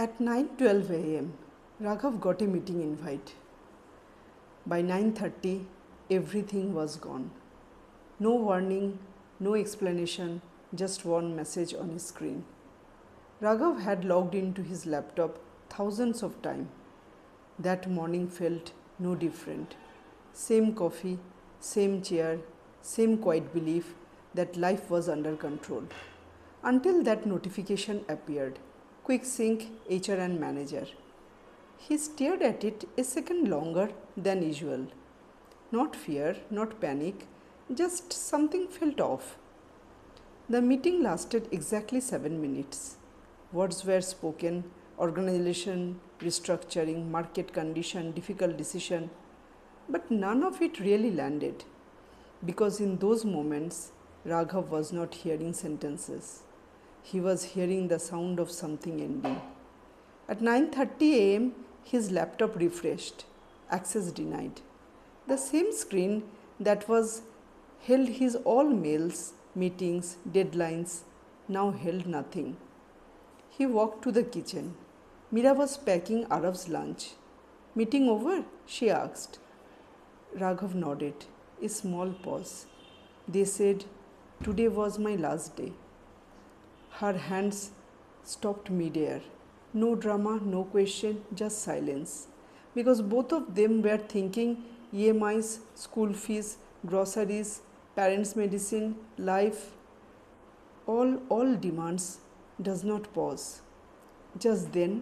At 9:12 a.m., Raghav got a meeting invite. By 9:30, everything was gone. No warning, no explanation, just one message on his screen. Raghav had logged into his laptop thousands of times. That morning felt no different. Same coffee, same chair, same quiet belief that life was under control. Until that notification appeared. Quick sync HR and manager. He stared at it a second longer than usual. Not fear, not panic, just something felt off. The meeting lasted exactly 7 minutes. Words were spoken, organization, restructuring, market condition, difficult decision, but none of it really landed. Because in those moments, Raghav was not hearing sentences. He was hearing the sound of something ending. At 9:30 a.m., his laptop refreshed. Access denied. The same screen that was held his all mails, meetings, deadlines, now held nothing. He walked to the kitchen. Mira was packing Arav's lunch. Meeting over? She asked. Raghav nodded. A small pause. They said, today was my last day. Her hands stopped midair. No drama, no question, just silence. Because both of them were thinking EMIs, school fees, groceries, parents' medicine, life. All demands does not pause. Just then,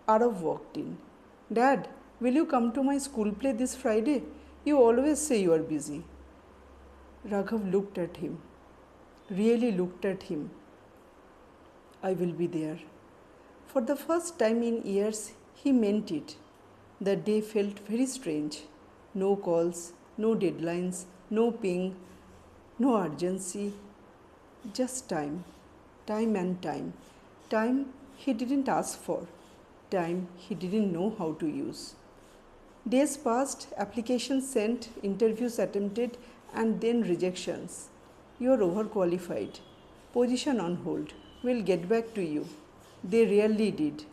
Arav walked in. Dad, will you come to my school play this Friday? You always say you are busy. Raghav looked at him. Really looked at him. I will be there. For the first time in years, he meant it. The day felt very strange. No calls, no deadlines, no ping, no urgency. Just time. Time and time. Time he didn't ask for. Time he didn't know how to use. Days passed, applications sent, interviews attempted, and then rejections. You are overqualified. Position on hold. We'll get back to you. They really did.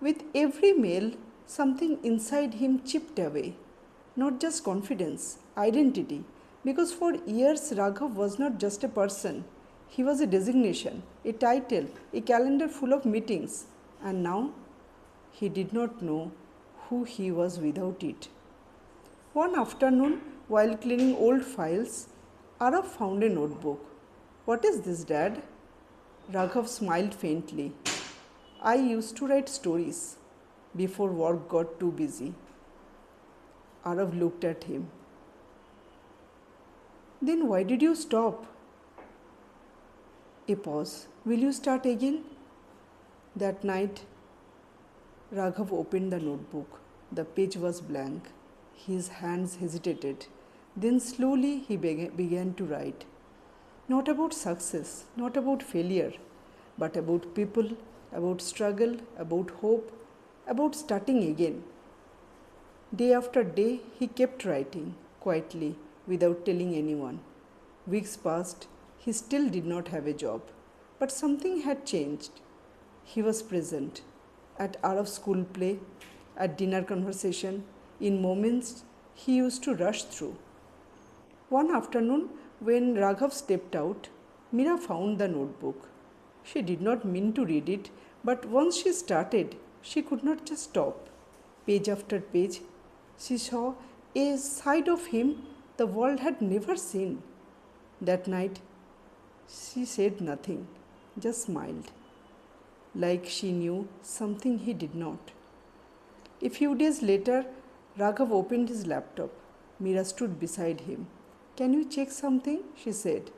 With every mail, something inside him chipped away. Not just confidence, identity. Because for years, Raghav was not just a person. He was a designation, a title, a calendar full of meetings. And now, he did not know who he was without it. One afternoon, while cleaning old files, Arav found a notebook. What is this, Dad? Raghav smiled faintly. I used to write stories before work got too busy. Arav looked at him. Then why did you stop? A pause. Will you start again? That night, Raghav opened the notebook. The page was blank. His hands hesitated. Then slowly he began to write. Not about success, not about failure, but about people, about struggle, about hope, about starting again. Day after day, he kept writing, quietly, without telling anyone. Weeks passed, he still did not have a job. But something had changed. He was present at Arav's school play, at dinner conversation, in moments he used to rush through. One afternoon, when Raghav stepped out, Mira found the notebook. She did not mean to read it, but once she started, she could not just stop. Page after page, she saw a side of him the world had never seen. That night, she said nothing, just smiled, like she knew something he did not. A few days later, Raghav opened his laptop. Mira stood beside him. Can you check something? She said.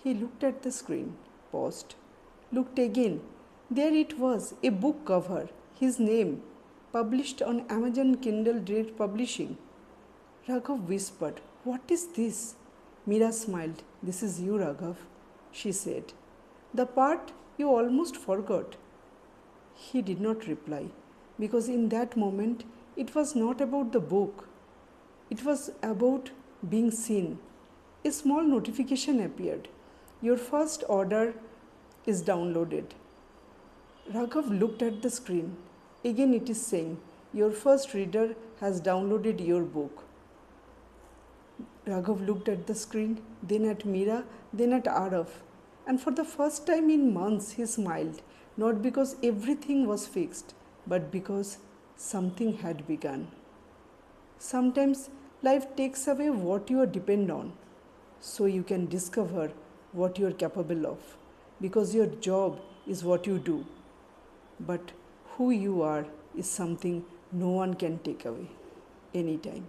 He looked at the screen, paused, looked again. There it was, a book cover, his name, published on Amazon Kindle Direct Publishing. Raghav whispered, What is this? Mira smiled. This is you, Raghav, she said. The part you almost forgot. He did not reply, because in that moment, it was not about the book. It was about being seen. A small notification appeared. Your first order is downloaded. Raghav looked at the screen. Again, it is saying, your first reader has downloaded your book. Raghav looked at the screen, then at Meera, then at Arav. And for the first time in months, he smiled, not because everything was fixed, but because something had begun. Sometimes life takes away what you depend on, so you can discover what you are capable of, because your job is what you do, but who you are is something no one can take away anytime.